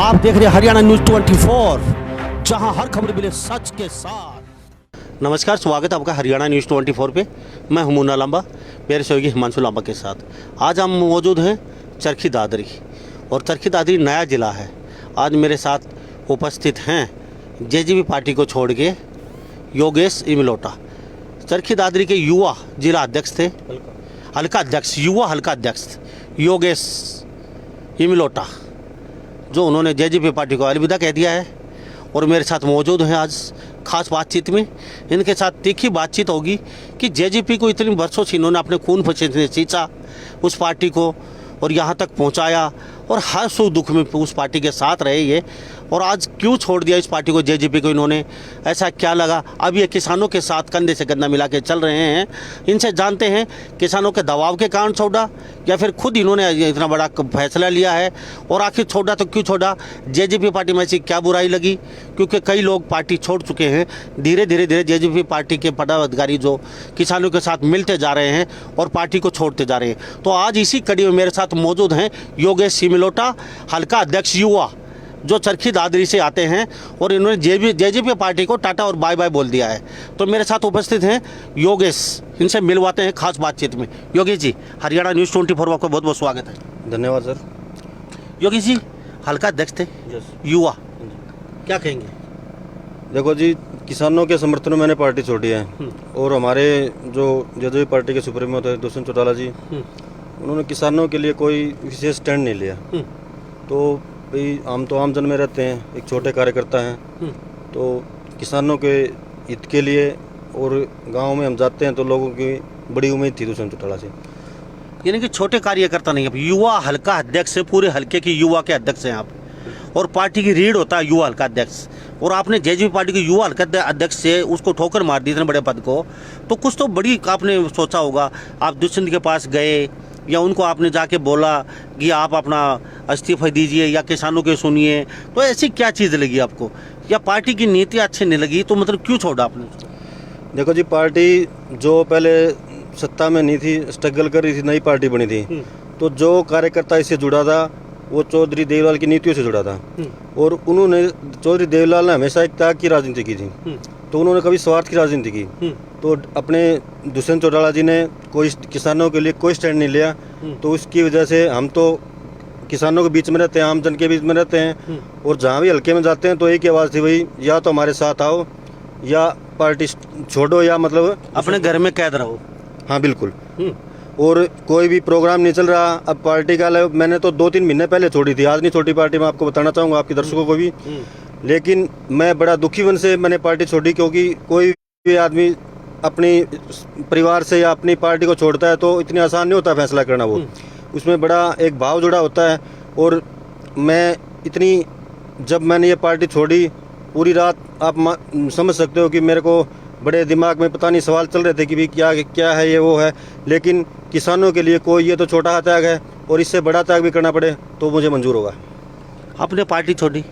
आप देख रहे हैं हरियाणा न्यूज 24, जहां हर खबर मिले सच के साथ। नमस्कार, स्वागत है आपका हरियाणा न्यूज 24 पे। मैं हूं मुन्ना लांबा, मेरे सहयोगी हिमांशु लांबा के साथ। आज हम मौजूद हैं चरखी दादरी, और चरखी दादरी नया जिला है। आज मेरे साथ उपस्थित हैं जेजेपी पार्टी को छोड़ के योगेश इमलोटा, चरखी दादरी के युवा जिला अध्यक्ष थे, हल्का अध्यक्ष, युवा हल्का अध्यक्ष योगेश इमलोटा, जो उन्होंने जेजेपी पार्टी को अलविदा कह दिया है। और मेरे साथ मौजूद हैं आज खास बातचीत में। इनके साथ तीखी बातचीत होगी कि जेजेपी को इतने वर्षों से इन्होंने अपने खून पसीने सींचा, उस पार्टी को और यहाँ तक पहुँचाया, और हर सुख दुख में उस पार्टी के साथ रहे ये। और आज क्यों छोड़ दिया इस पार्टी को, जेजेपी को इन्होंने, ऐसा क्या लगा? अब ये किसानों के साथ कंधे से कंधा मिला के चल रहे हैं। इनसे जानते हैं किसानों के दबाव के कारण छोड़ा या फिर खुद इन्होंने इतना बड़ा फैसला लिया है, और आखिर छोड़ा तो क्यों छोड़ा? जेजेपी पार्टी में ऐसी क्या बुराई लगी? क्योंकि कई लोग पार्टी छोड़ चुके हैं। धीरे धीरे जेजेपी पार्टी के पदाधिकारी जो किसानों के साथ मिलते जा रहे हैं और पार्टी को छोड़ते जा रहे हैं। तो आज इसी कड़ी में मेरे साथ मौजूद हैं योगेश इमलोटा, हल्का अध्यक्ष युवा, जो चरखी दादरी से आते हैं, और इन्होंने जेजेपी पार्टी को टाटा और बाय बाय बोल दिया है। तो मेरे साथ उपस्थित हैं योगेश, इनसे मिलवाते हैं खास बातचीत में। योगेश जी, हरियाणा न्यूज़ 24 आपका बहुत बहुत स्वागत है। धन्यवाद सर। योगेश जी, हल्का अध्यक्ष थे, युवा, क्या कहेंगे? देखो जी, किसानों के समर्थन में मैंने पार्टी छोड़ी है, और हमारे जो जेजेपी पार्टी के सुप्रीमो थे दुष्यंत चौटाला जी, उन्होंने किसानों के लिए कोई विशेष स्टैंड नहीं लिया। तो भाई हम तो आम जन में रहते हैं, एक छोटे कार्यकर्ता हैं, तो किसानों के हित के लिए और गांव में हम जाते हैं तो लोगों की बड़ी उम्मीद थी दुष्यंत चौटाला से। यानी कि छोटे कार्यकर्ता नहीं, आप युवा हल्का अध्यक्ष है, पूरे हल्के की युवा के अध्यक्ष हैं आप, और पार्टी की रीढ़ होता है युवा हल्का अध्यक्ष। और आपने जेजेपी पार्टी के युवा हल्का अध्यक्ष से उसको ठोकर मार दी इतने बड़े पद को, तो कुछ तो बड़ी आपने सोचा होगा। आप दुष्यंत के पास गए या उनको आपने जाके बोला कि आप अपना इस्तीफा दीजिए या किसानों के सुनिए, तो ऐसी क्या चीज़ लगी आपको, या पार्टी की नीति अच्छी नहीं लगी, तो मतलब क्यों छोड़ा आपने? देखो जी, पार्टी जो पहले सत्ता में नहीं थी, स्ट्रगल कर रही थी, नई पार्टी बनी थी, तो जो कार्यकर्ता इससे जुड़ा था वो चौधरी देवलाल की नीतियों से जुड़ा था। और उन्होंने, चौधरी देवलाल ने हमेशा एक त्याग की राजनीति की थी, तो उन्होंने कभी स्वार्थ की राजनीति की। तो अपने दुष्यंत चौटाला जी ने कोई किसानों के लिए कोई स्टैंड नहीं लिया, तो उसकी वजह से हम तो किसानों के बीच में रहते हैं, आम जन के बीच में रहते हैं, और जहाँ भी हल्के में जाते हैं तो एक ही आवाज़ थी, भाई या तो हमारे साथ आओ या पार्टी छोड़ो, या मतलब अपने घर में कैद रहो। हाँ बिल्कुल। और कोई भी प्रोग्राम नहीं चल रहा। अब पार्टी का मैंने तो 2-3 महीने पहले छोड़ी थी, आज नहीं छोटी पार्टी, मैं आपको बताना चाहूँगा, आपके दर्शकों को भी। लेकिन मैं बड़ा दुखी मन से मैंने पार्टी छोड़ी, क्योंकि कोई भी आदमी अपनी परिवार से या अपनी पार्टी को छोड़ता है तो इतनी आसान नहीं होता फैसला करना, वो उसमें बड़ा एक भाव जुड़ा होता है। और मैं इतनी, जब मैंने ये पार्टी छोड़ी, पूरी रात आप समझ सकते हो कि मेरे को बड़े दिमाग में पता नहीं सवाल चल रहे थे कि भी क्या है ये वो है। लेकिन किसानों के लिए कोई, ये तो छोटा त्याग है, और इससे बड़ा त्याग भी करना पड़े तो मुझे मंजूर होगा। आपने पार्टी छोड़ी,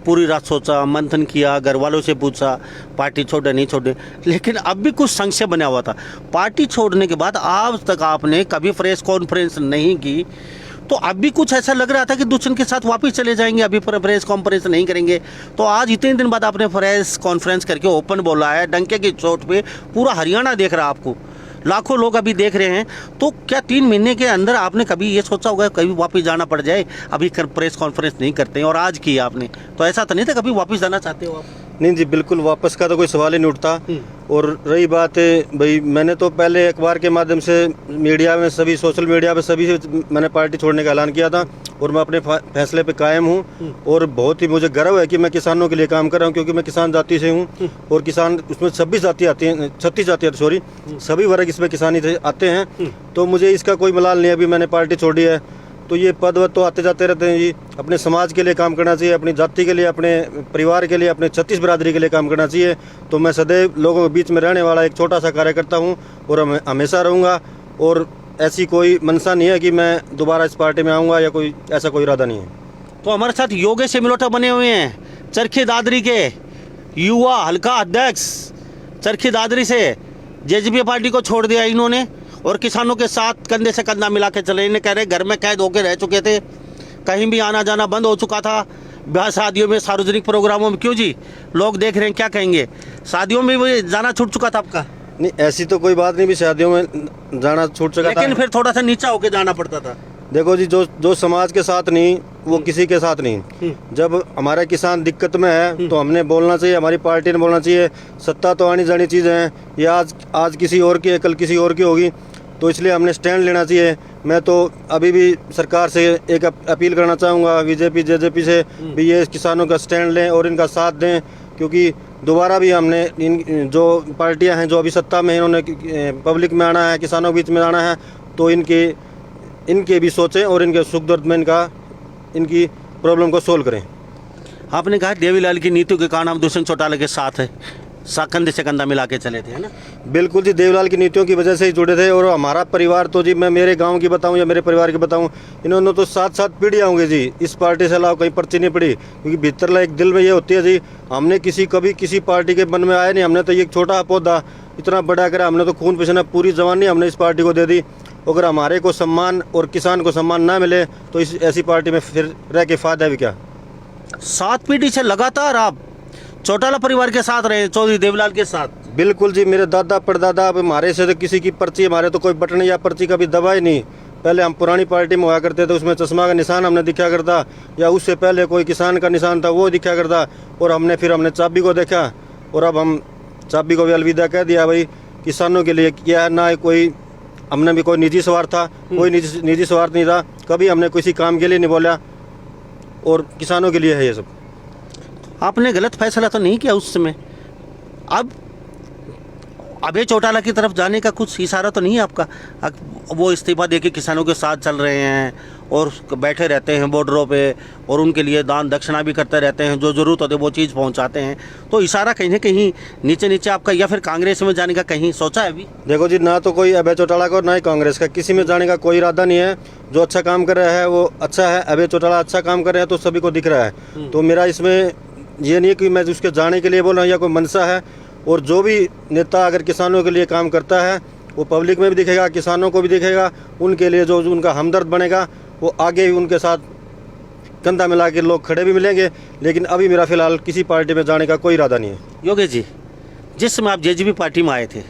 पूरी रात सोचा, मंथन किया, घर वालों से पूछा, पार्टी छोड़े नहीं छोड़े, लेकिन अब भी कुछ संशय बना हुआ था। पार्टी छोड़ने के बाद आज तक आपने कभी प्रेस कॉन्फ्रेंस नहीं की, तो अब भी कुछ ऐसा लग रहा था कि दुष्यंत के साथ वापस चले जाएंगे, अभी प्रेस कॉन्फ्रेंस नहीं करेंगे। तो आज इतने दिन बाद आपने प्रेस कॉन्फ्रेंस करके ओपन बोला है, डंके की चोट पे पूरा हरियाणा देख रहा है आपको, लाखों लोग अभी देख रहे हैं। तो क्या 3 महीने के अंदर आपने कभी ये सोचा होगा कभी वापस जाना पड़ जाए, अभी प्रेस कॉन्फ्रेंस नहीं करते हैं, और आज किया आपने, तो ऐसा तो नहीं था कभी वापस जाना चाहते हो आप? नहीं जी, बिल्कुल वापस का तो कोई सवाल ही नहीं उठता। और रही बात भाई, मैंने तो पहले अखबार के माध्यम से, मीडिया में, सभी सोशल मीडिया पे सभी से मैंने पार्टी छोड़ने का ऐलान किया था, और मैं अपने फैसले पे कायम हूँ। और बहुत ही मुझे गर्व है कि मैं किसानों के लिए काम कर रहा हूँ, क्योंकि मैं किसान जाति से हूँ, और किसान उसमें 26 जाति आती हैं, 36 जाति आती, सॉरी, सभी वर्ग इसमें किसानी से आते हैं। तो मुझे इसका कोई मलाल नहीं है, अभी मैंने पार्टी छोड़ी है तो ये पद वद तो आते जाते रहते हैं जी। अपने समाज के लिए काम करना चाहिए, अपनी जाति के लिए, अपने परिवार के लिए, अपने छत्तीस बिरादरी के लिए काम करना चाहिए। तो मैं सदैव लोगों के बीच में रहने वाला एक छोटा सा कार्यकर्ता हूँ, और हमेशा रहूँगा। और ऐसी कोई मनसा नहीं है कि मैं दोबारा इस पार्टी में आऊँगा, या कोई ऐसा कोई इरादा नहीं है। तो हमारे साथ योगेश इमलोटा बने हुए हैं, चरखी दादरी के युवा हल्का अध्यक्ष, चरखी दादरी से जेजेपी पार्टी को छोड़ दिया इन्होंने, और किसानों के साथ कंधे से कंधा मिला के चले। इन्हें कह रहे घर में कैद होकर रह चुके थे, कहीं भी आना जाना बंद हो चुका था, ब्याह शादियों में, सार्वजनिक प्रोग्रामों में क्यों जी? लोग देख रहे हैं, क्या कहेंगे? शादियों में भी जाना छूट चुका था आपका, नहीं ऐसी तो कोई बात नहीं भी शादियों में जाना छूट सका था। लेकिन फिर थोड़ा सा नीचा होके जाना पड़ता था। देखो जी, जो समाज के साथ नहीं वो किसी के साथ नहीं। जब हमारा किसान दिक्कत में है तो हमने बोलना चाहिए, हमारी पार्टी ने बोलना चाहिए। सत्ता तो आनी जानी चीज़ है, ये आज किसी और की है, कल किसी और की होगी, तो इसलिए हमने स्टैंड लेना चाहिए। मैं तो अभी भी सरकार से एक अपील करना चाहूँगा, बीजेपी जेजेपी से भी ये किसानों का स्टैंड लें और इनका साथ दें, क्योंकि दोबारा भी हमने इन जो पार्टियां हैं जो अभी सत्ता में हैं, इन्होंने पब्लिक में आना है, किसानों के बीच में आना है, तो इनके भी सोचें और इनके सुख दर्द में इनकी प्रॉब्लम को सोल्व करें। आपने कहा देवीलाल की नीतियों के कारण हम दुष्यंत चौटाला के साथ है, कंधे से कंधा मिला के चले थे, है ना? बिल्कुल जी, देवलाल की नीतियों की वजह से ही जुड़े थे। और हमारा परिवार तो जी, मैं मेरे गांव की बताऊं या मेरे परिवार की बताऊं, इन्होंने तो 7-7 पीढ़ियाँ होंगी जी, इस पार्टी से अलावा कहीं पर्ची नहीं पड़ी। क्योंकि भीतर एक दिल में ये होती है जी, हमने कभी किसी पार्टी के मन में आया नहीं। हमने तो ये छोटा पौधा इतना बड़ा करा, हमने तो खून पसीना पूरी जवानी हमने इस पार्टी को दे दी। अगर हमारे को सम्मान और किसान को सम्मान ना मिले तो इस ऐसी पार्टी में फिर रह के फायदा भी क्या? 7 पीढ़ी से लगातार आप चौटाला परिवार के साथ रहे, चौधरी देवलाल के साथ। बिल्कुल जी, मेरे दादा परदादा, अब हमारे से तो किसी की पर्ची, हमारे तो कोई बटन या पर्ची का भी दबा ही नहीं। पहले हम पुरानी पार्टी में हुआ करते थे, उसमें चश्मा का निशान हमने दिखा करता, या उससे पहले कोई किसान का निशान था वो दिखा करता, और हमने चाबी को देखा, और अब हम चाबी को भी अलविदा कह दिया। भाई किसानों के लिए किया है, ना कोई हमने भी कोई निजी स्वार्थ था, कोई निजी स्वार्थ नहीं था, कभी हमने किसी काम के लिए नहीं बोला, और किसानों के लिए है ये सब। आपने गलत फैसला तो नहीं किया उस समय? अब अभय चौटाला की तरफ जाने का कुछ इशारा तो नहीं है आपका? वो इस्तीफा देके किसानों के साथ चल रहे हैं और बैठे रहते हैं बॉर्डरों पे, और उनके लिए दान दक्षिणा भी करते रहते हैं, जो ज़रूरत होती है वो चीज़ पहुंचाते हैं, तो इशारा कहीं ना कहीं नीचे नीचे आपका, या फिर कांग्रेस में जाने का कहीं सोचा है अभी? देखो जी, ना तो कोई अभय चौटाला का और ना ही कांग्रेस का, किसी में जाने का कोई इरादा नहीं है। जो अच्छा काम कर रहा है वो अच्छा है, अभय चौटाला अच्छा काम कर रहे हैं तो सभी को दिख रहा है। तो मेरा इसमें ये नहीं है कि मैं उसके जाने के लिए बोल रहा हूँ या कोई मंशा है। और जो भी नेता अगर किसानों के लिए काम करता है वो पब्लिक में भी दिखेगा, किसानों को भी दिखेगा, उनके लिए जो उनका हमदर्द बनेगा वो आगे भी उनके साथ कंधा मिला के लोग खड़े भी मिलेंगे। लेकिन अभी मेरा फिलहाल किसी पार्टी में जाने का कोई इरादा नहीं है। योगेश जी, जिस समय आप जेजेपी पार्टी में आए थे,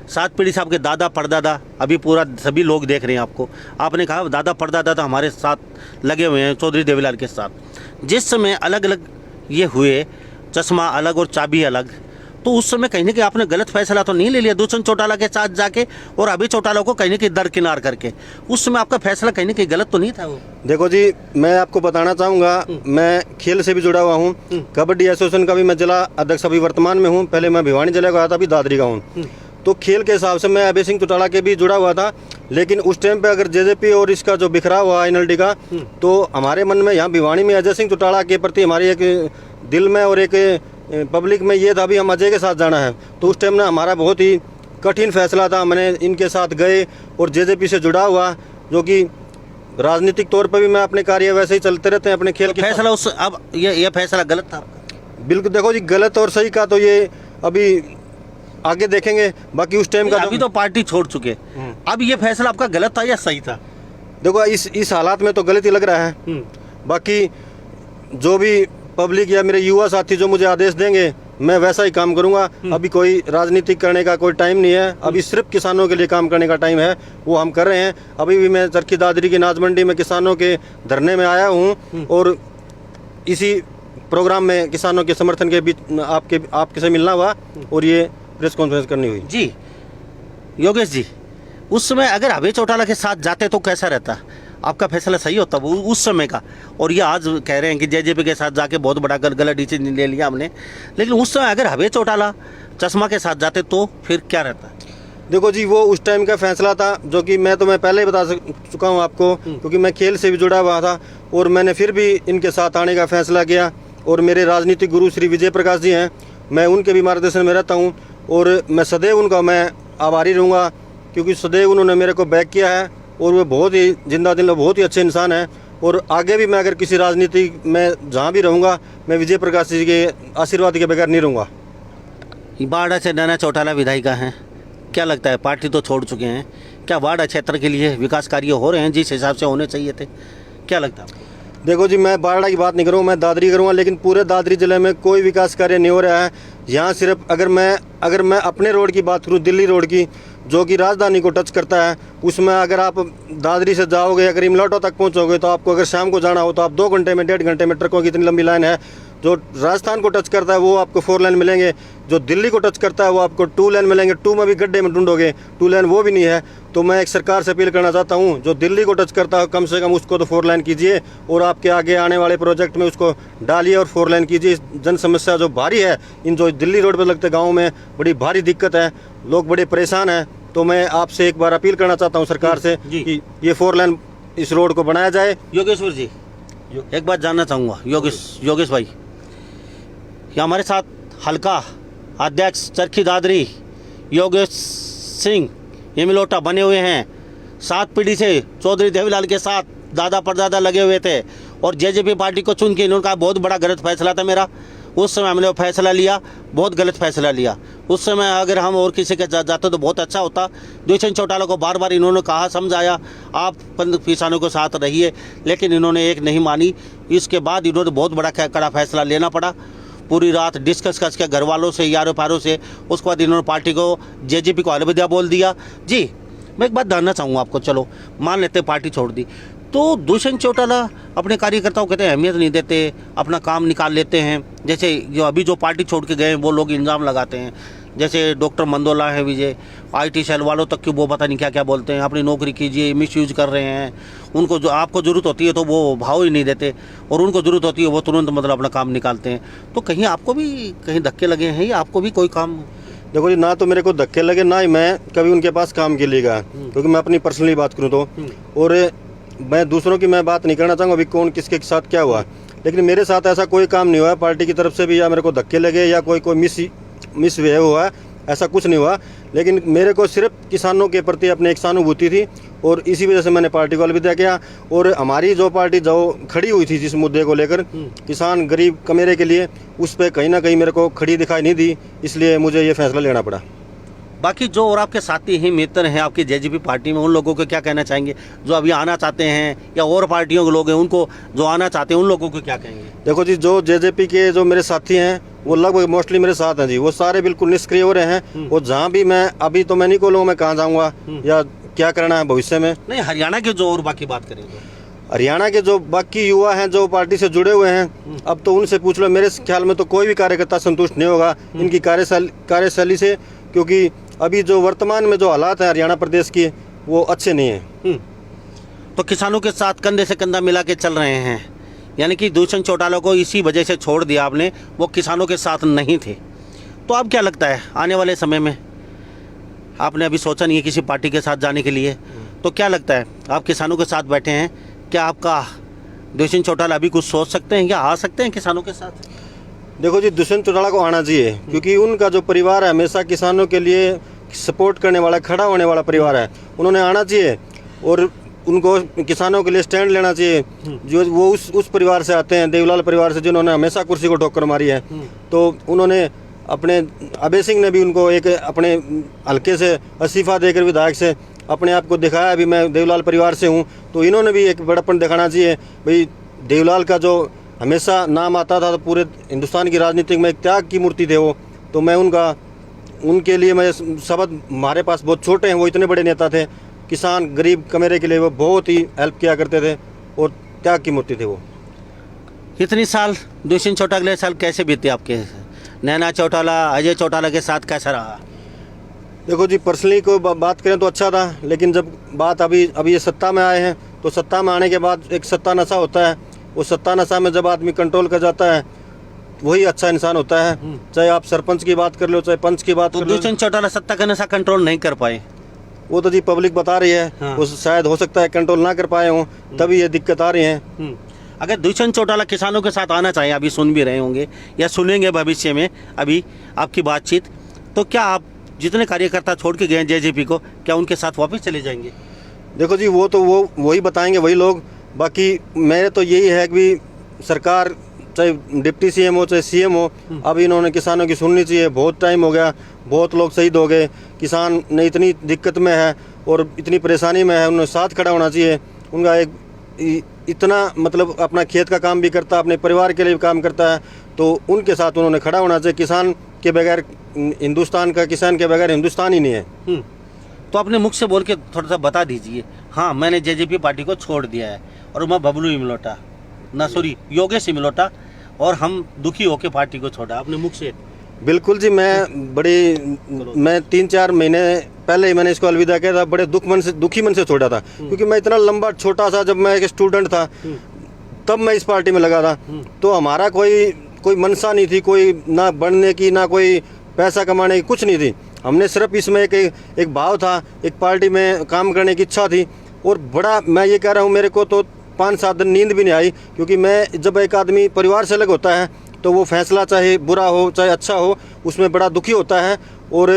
7 पीढ़ी से आपके दादा परदादा, अभी पूरा सभी लोग देख रहे हैं आपको, आपने कहा दादा परदादा तो हमारे साथ लगे हुए हैं चौधरी देवीलाल के साथ। जिस समय अलग अलग ये हुए, चश्मा अलग और चाबी अलग, तो उस समय कहीं ना कहीं आपने गलत फैसला तो नहीं ले लिया दुष्यंत चौटाला के साथ जाके और अभय चौटाला को कहीं ना कहीं दरकिनार करके? उस समय आपका फैसला कहीं ना कहीं गलत तो नहीं था वो? देखो जी, मैं आपको बताना चाहूँगा, मैं खेल से भी जुड़ा हुआ हूँ। कबड्डी एसोसिएशन का भी मैं जिला अध्यक्ष अभी वर्तमान में हूँ। पहले मैं भिवानी जिले का आया था, अभी दादरी का हूँ। तो खेल के हिसाब से मैं अभय सिंह चौटाला के भी जुड़ा हुआ था। लेकिन उस टाइम पे अगर जेजेपी और इसका जो बिखराव हुआ एनएलडी का, तो हमारे मन में यहाँ भिवानी में अजय सिंह चौटाला के प्रति हमारी एक दिल में और एक पब्लिक में ये था भी हम अजय के साथ जाना है। तो उस टाइम ना हमारा बहुत ही कठिन फैसला था, मैंने इनके साथ गए और जेजेपी से जुड़ा हुआ, जो कि राजनीतिक तौर पर भी मैं अपने कार्य वैसे ही चलते रहते हैं अपने खेल के फैसला उस अब ये फैसला गलत था? बिल्कुल, देखो जी, गलत और सही का तो ये अभी आगे देखेंगे। बाकी उस टाइम का अभी तो पार्टी छोड़ चुके, अब ये फैसला आपका गलत था या सही था? देखो इस हालात में तो गलत ही लग रहा है। बाकी जो भी पब्लिक या मेरे युवा साथी जो मुझे आदेश देंगे मैं वैसा ही काम करूंगा। अभी कोई राजनीतिक करने का कोई टाइम नहीं है, अभी सिर्फ किसानों के लिए काम करने का टाइम है, वो हम कर रहे हैं। अभी भी मैं चरखी दादरी की नाज मंडी में किसानों के धरने में आया हूँ और इसी प्रोग्राम में किसानों के समर्थन के बीच आपके से मिलना हुआ और ये प्रेस कॉन्फ्रेंस करनी हुई। जी योगेश जी, उस समय अगर अभय चौटाला के साथ जाते तो कैसा रहता? आपका फैसला सही होता वो उस समय का? और ये आज कह रहे हैं कि जेजेपी के साथ जाके बहुत बड़ा गलत डिसीजन ले लिया हमने, लेकिन उस समय अगर अभय चौटाला चश्मा के साथ जाते तो फिर क्या रहता? देखो जी, वो उस टाइम का फैसला था, जो कि मैं पहले ही बता चुका हूँ आपको, क्योंकि मैं खेल से भी जुड़ा हुआ था और मैंने फिर भी इनके साथ आने का फैसला किया। और मेरे राजनीतिक गुरु श्री विजय प्रकाश जी हैं, मैं उनके भी मार्गदर्शन में रहता हूँ और मैं सदैव उनका मैं आभारी रहूँगा, क्योंकि सदैव उन्होंने मेरे को बैक किया है और वो बहुत ही जिंदा दिल बहुत ही अच्छे इंसान हैं। और आगे भी मैं अगर किसी राजनीति में जहाँ भी रहूँगा, मैं विजय प्रकाश जी के आशीर्वाद के बगैर नहीं रहूँगा। वाड़ा से नैना चौटाला विधायिका हैं, क्या लगता है पार्टी तो छोड़ चुके हैं, क्या वाड़ा क्षेत्र के लिए विकास कार्य हो रहे हैं जिस हिसाब से होने चाहिए थे? क्या लगता है आपको? देखो जी, मैं बारडा की बात नहीं करूँगा, मैं दादरी करूँगा, लेकिन पूरे दादरी जिले में कोई विकास कार्य नहीं हो रहा है। यहाँ सिर्फ अगर मैं अपने रोड की बात करूँ, दिल्ली रोड की, जो कि राजधानी को टच करता है, उसमें अगर आप दादरी से जाओगे, अगर इमलाटो तक पहुँचोगे, तो आपको अगर शाम को जाना हो तो आप 2 घंटे में, 1.5 घंटे में, ट्रकों की इतनी लंबी लाइन है। जो राजस्थान को टच करता है वो आपको 4 लेन मिलेंगे, जो दिल्ली को टच करता है वो आपको 2 लेन मिलेंगे। 2 में भी गड्ढे में ढूंढोगे, 2 लेन वो भी नहीं है। तो मैं एक सरकार से अपील करना चाहता हूँ, जो दिल्ली को टच करता है कम से कम उसको तो 4 लेन कीजिए, और आपके आगे आने वाले प्रोजेक्ट में उसको डालिए और 4 लेन कीजिए। जन समस्या जो भारी है, इन जो दिल्ली रोड पर लगते गाँव में बड़ी भारी दिक्कत है, लोग बड़े परेशान हैं। तो मैं आपसे एक बार अपील करना चाहता हूँ सरकार से कि ये 4 लेन इस रोड को बनाया जाए। योगेश्वर जी, एक बात जानना चाहूँगा, योगेश भाई, ये हमारे साथ हल्का अध्यक्ष चरखी दादरी योगेश सिंह इमलोटा बने हुए हैं। 7 पीढ़ी से चौधरी देवीलाल के साथ दादा परदादा लगे हुए थे, और जेजेपी पार्टी को चुन के इन्होंने कहा बहुत बड़ा गलत फैसला था मेरा। उस समय हमने वो फैसला लिया, बहुत गलत फैसला लिया। उस समय अगर हम और किसी के जाते तो बहुत अच्छा होता। दुष्यंत चौटाला को बार बार इन्होंने कहा, समझाया, आप किसानों के साथ रहिए, लेकिन इन्होंने एक नहीं मानी। इसके बाद इन्होंने बहुत बड़ा कड़ा फैसला लेना पड़ा, पूरी रात डिस्कस करके घर वालों से, यारों पारों से। उसके बाद इन्होंने पार्टी को, जेजेपी को अलविदा बोल दिया। जी, मैं एक बात जानना चाहूँगा आपको, चलो मान लेते पार्टी छोड़ दी, तो दुष्यंत चौटाला अपने कार्यकर्ताओं को कहते हैं अहमियत नहीं देते, अपना काम निकाल लेते हैं। जैसे जो अभी जो पार्टी छोड़ के गए वो लोग इल्ज़ाम लगाते हैं, जैसे डॉक्टर मंदोला है विजय, IT सेल वालों तक की वो पता नहीं क्या क्या बोलते हैं, अपनी नौकरी कीजिए, मिसयूज कर रहे हैं। उनको जो आपको ज़रूरत होती है तो वो भाव ही नहीं देते, और उनको ज़रूरत होती है वो तुरंत मतलब अपना काम निकालते हैं। तो कहीं आपको भी कहीं धक्के लगे हैं या आपको भी कोई काम? देखो जी, ना तो मेरे को धक्के लगे, ना ही मैं कभी उनके पास काम के लिए गया, क्योंकि मैं अपनी पर्सनली बात करूँ तो, और मैं दूसरों की मैं बात नहीं करना चाहूँगा अभी कौन किसके साथ क्या हुआ, लेकिन मेरे साथ ऐसा कोई काम नहीं हुआ पार्टी की तरफ से भी, या मेरे को धक्के लगे या कोई मिस वे हुआ, ऐसा कुछ नहीं हुआ। लेकिन मेरे को सिर्फ किसानों के प्रति अपने एक सहानुभूति थी, और इसी वजह से मैंने पार्टी को अलविदा किया। और हमारी जो पार्टी जो खड़ी हुई थी जिस मुद्दे को लेकर, किसान गरीब कमेरे के लिए, उस पर कहीं ना कहीं मेरे को खड़ी दिखाई नहीं दी, इसलिए मुझे ये फैसला लेना पड़ा। बाकी जो और आपके साथी हैं, मित्र हैं आपकी जेजेपी पार्टी में, उन लोगों को क्या कहना चाहेंगे जो अभी आना चाहते हैं, या और पार्टियों के लोग हैं उनको जो आना चाहते हैं, उन लोगों को क्या कहेंगे? देखो जी, जो जेजेपी के जो मेरे साथी हैं वो लगभग मोस्टली मेरे साथ हैं जी, वो सारे बिल्कुल निष्क्रिय हो रहे हैं। और जहाँ भी मैं अभी तो मैं नहीं बोलूँगा मैं कहाँ जाऊँगा या क्या करना है भविष्य में। नहीं, हरियाणा के जो और बाकी बात करें तो हरियाणा के जो बाकी युवा हैं जो पार्टी से जुड़े हुए हैं, अब तो उनसे पूछ लो। मेरे ख्याल में तो कोई भी कार्यकर्ता संतुष्ट नहीं होगा इनकी कार्यशैली से, क्योंकि अभी जो वर्तमान में जो हालात हैं हरियाणा प्रदेश की, वो अच्छे नहीं हैं। तो किसानों के साथ कंधे से कंधा मिला के चल रहे हैं, यानी कि दुष्यंत चौटाला को इसी वजह से छोड़ दिया आपने, वो किसानों के साथ नहीं थे। तो अब क्या लगता है आने वाले समय में, आपने अभी सोचा नहीं है किसी पार्टी के साथ जाने के लिए, तो क्या लगता है आप किसानों के साथ बैठे हैं, क्या आपका दुष्यंत चौटाला अभी कुछ सोच सकते हैं या आ सकते हैं किसानों के साथ? देखो जी, दुष्यंत चौटाला को आना चाहिए, क्योंकि उनका जो परिवार है हमेशा किसानों के लिए सपोर्ट करने वाला, खड़ा होने वाला परिवार है। उन्होंने आना चाहिए और उनको किसानों के लिए स्टैंड लेना चाहिए। जो वो उस परिवार से आते हैं, देवीलाल परिवार से, जिन्होंने हमेशा कुर्सी को ठोकर मारी है। तो उन्होंने अपने अभय सिंह ने भी उनको एक अपने हल्के से इस्तीफा देकर विधायक से अपने आप को दिखाया, अभी मैं देवीलाल परिवार से हूँ। तो इन्होंने भी एक बड़प्पन दिखाना चाहिए। भाई, देवीलाल का जो हमेशा नाम आता था, तो पूरे हिंदुस्तान की राजनीति में एक त्याग की मूर्ति थे वो। तो मैं उनके लिए मैं शब्द, हमारे पास बहुत छोटे हैं, वो इतने बड़े नेता थे, किसान गरीब कमेरे के लिए वो बहुत ही हेल्प किया करते थे और त्याग की मूर्ति थे वो। इतनी साल दुष्यंत चौटाला अगले साल कैसे बीते आपके? नैना चौटाला, अजय चौटाला के साथ कैसा रहा? देखो जी, पर्सनली को बात करें तो अच्छा था, लेकिन जब बात अभी ये सत्ता में आए हैं, तो सत्ता में आने के बाद एक सत्ता नशा होता है। वो सत्ता नशा में जब आदमी कंट्रोल कर जाता है, वही अच्छा इंसान होता है। चाहे आप सरपंच की बात कर लो, चाहे पंच की बात कर लो। दुष्यंत चौटाला सत्ता का नशा कंट्रोल नहीं कर पाए, वो तो जी पब्लिक बता रही है। हाँ। वो शायद हो सकता है कंट्रोल ना कर पाए हों, तभी ये दिक्कत आ रही है। अगर दुष्यंत चौटाला किसानों के साथ आना चाहिए, अभी सुन भी रहे होंगे या सुनेंगे भविष्य में अभी आपकी बातचीत, तो क्या आप जितने कार्यकर्ता छोड़ के गए हैं जेजेपी को, क्या उनके साथ वापस चले जाएंगे? देखो जी, वो वही बताएंगे वही लोग। बाकी मेरे तो यही है कि सरकार, चाहे डिप्टी CM हो चाहे CM हो, अब इन्होंने किसानों की सुननी चाहिए। बहुत टाइम हो गया, बहुत लोग शहीद हो गए, किसान ने इतनी दिक्कत में है और इतनी परेशानी में है, उन्हें साथ खड़ा होना चाहिए। उनका एक इतना मतलब अपना खेत का काम भी करता है, अपने परिवार के लिए भी काम करता है, तो उनके साथ उन्होंने खड़ा होना चाहिए। किसान के बगैर हिंदुस्तान का, किसान के बगैर हिंदुस्तान ही नहीं है। तो अपने मुख से बोल के थोड़ा सा बता दीजिए। हाँ, मैंने जेजेपी पार्टी को छोड़ दिया है और मैं बबलू इमलोटा, ना सॉरी योगेश इमलोटा, और हम दुखी होके पार्टी को छोड़ा, अपने मुख से। बिल्कुल जी, मैं 3-4 महीने पहले ही मैंने इसको अलविदा किया था। बड़े दुखी मन से छोड़ा था, क्योंकि मैं इतना लंबा छोटा सा, जब मैं एक स्टूडेंट था तब मैं इस पार्टी में लगा था। तो हमारा कोई मनसा नहीं थी, कोई ना बढ़ने की, ना कोई पैसा कमाने की, कुछ नहीं थी। हमने सिर्फ इसमें एक भाव था, एक पार्टी में काम करने की इच्छा थी। और बड़ा मैं ये कह रहा हूँ, मेरे को तो 5-7 दिन नींद भी नहीं आई, क्योंकि मैं जब एक आदमी परिवार से अलग होता है तो वो फैसला चाहे बुरा हो चाहे अच्छा हो, उसमें बड़ा दुखी होता है। और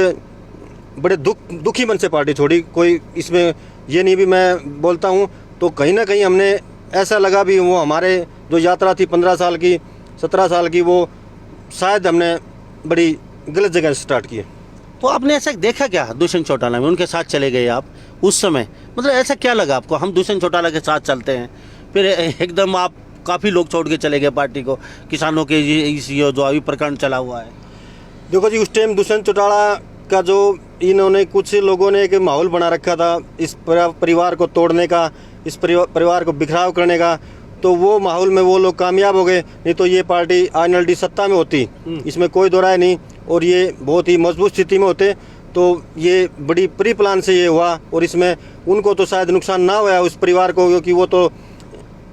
बड़े दुखी मन से पार्टी छोड़ी। कोई इसमें ये नहीं भी मैं बोलता हूँ, तो कहीं ना कहीं हमने ऐसा लगा भी वो हमारे जो यात्रा थी 15 साल की 17 साल की, वो शायद हमने बड़ी गलत जगह से स्टार्ट की है। तो आपने ऐसा देखा क्या दुष्यंत चौटाला में, उनके साथ चले गए आप उस समय, मतलब ऐसा क्या लगा आपको? हम दुष्यंत चौटाला के साथ चलते हैं, फिर एकदम आप काफ़ी लोग छोड़ के चले गए पार्टी को, किसानों के ये जो अभी प्रकरण चला हुआ है। देखो जी, उस टाइम दुष्यंत चौटाला का जो इन्होंने कुछ लोगों ने एक माहौल बना रखा था इस परिवार को तोड़ने का, इस परिवार को बिखराव करने का, तो वो माहौल में वो लोग कामयाब हो गए। नहीं तो ये पार्टी आईएनएलडी सत्ता में होती, इसमें कोई दो राय नहीं, और ये बहुत ही मजबूत स्थिति में होते। तो ये बड़ी प्री प्लान से ये हुआ, और इसमें उनको तो शायद नुकसान ना हुआ उस परिवार को, क्योंकि वो तो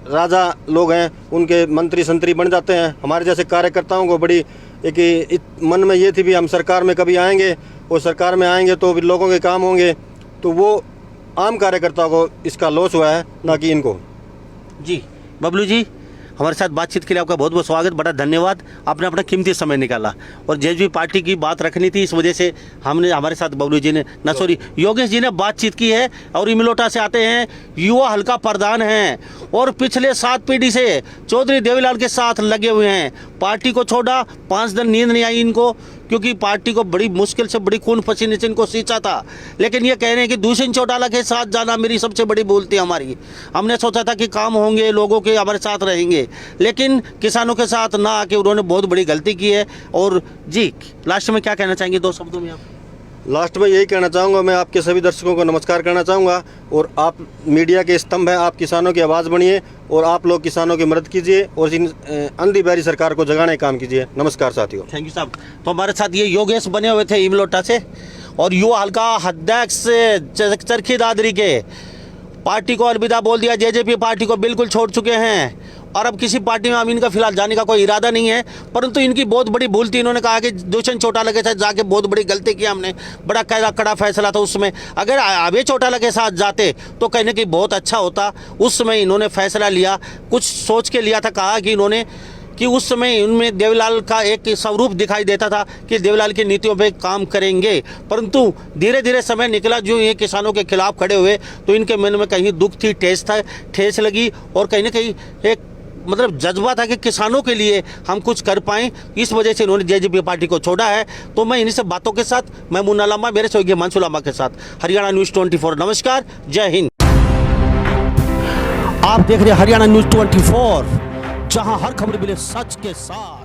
राजा लोग हैं, उनके मंत्री संतरी बन जाते हैं। हमारे जैसे कार्यकर्ताओं को बड़ी एक मन में ये थी भी हम सरकार में कभी आएंगे, और सरकार में आएंगे तो भी लोगों के काम होंगे। तो वो आम कार्यकर्ताओं को इसका लॉस हुआ है, ना कि इनको। जी बबलू जी, हमारे साथ बातचीत के लिए आपका बहुत बहुत स्वागत, बड़ा धन्यवाद। आपने अपना कीमती समय निकाला, और जेजेपी पार्टी की बात रखनी थी, इस वजह से हमारे साथ बबलू जी ने, ना सॉरी योगेश जी ने बातचीत की है। और इमलोटा से आते हैं, युवा हल्का प्रधान हैं और पिछले 7 पीढ़ी से चौधरी देवीलाल के साथ लगे हुए हैं। पार्टी को छोड़ा, 5 दिन नींद नहीं आई इनको, क्योंकि पार्टी को बड़ी मुश्किल से, बड़ी खून पसीने से इनको सींचा था। लेकिन ये कह रहे हैं कि दुष्यंत चौटाला के साथ जाना मेरी सबसे बड़ी भूल थी हमारी। हमने सोचा था कि काम होंगे, लोगों के हमारे साथ रहेंगे, लेकिन किसानों के साथ ना आके उन्होंने बहुत बड़ी गलती की है। और जी, लास्ट में क्या कहना चाहेंगे 2 शब्दों में आप? लास्ट में यही कहना चाहूँगा, मैं आपके सभी दर्शकों को नमस्कार करना चाहूँगा। और आप मीडिया के स्तंभ हैं, आप किसानों की आवाज़ बनिए, और आप लोग किसानों की मदद कीजिए, और इन अंधी बहरी सरकार को जगाने का काम कीजिए। नमस्कार साथियों। थैंक यू साहब। तो हमारे साथ ये योगेश बने हुए थे इमलोटा से, और युवा हल्का अध्यक्ष चरखी दादरी के, पार्टी को अलविदा बोल दिया, जेजेपी पार्टी को बिल्कुल छोड़ चुके हैं, और अब किसी पार्टी में इनका फिलहाल जाने का कोई इरादा नहीं है। परंतु इनकी बहुत बड़ी भूल थी, इन्होंने कहा कि दुष्यंत चौटाला के साथ जाके बहुत बड़ी गलती की हमने, बड़ा कड़ा फैसला था उसमें। अगर अभय चौटाला के साथ जाते तो कहने की बहुत अच्छा होता। उस समय इन्होंने फैसला लिया, कुछ सोच के लिया था। कहा कि इन्होंने कि उस समय उनमें देवीलाल का एक स्वरूप दिखाई देता था कि देवीलाल की नीतियों पे काम करेंगे, परंतु धीरे धीरे समय निकला, जो ये किसानों के खिलाफ खड़े हुए, तो इनके मन में कहीं दुख थी, ठेस लगी, और कहीं ना कहीं एक मतलब जज्बा था कि किसानों के लिए हम कुछ कर पाएं। इस वजह से इन्होंने जेजेपी पार्टी को छोड़ा है। तो मैं इन्हीं सब बातों के साथ, मैं मुन्ना लांबा, मेरे सहयोगी हिमांशु लांबा के साथ, हरियाणा न्यूज़ 24। नमस्कार, जय हिंद। आप देख रहे हैं हरियाणा न्यूज़ 24, जहां हर खबर मिले सच के साथ।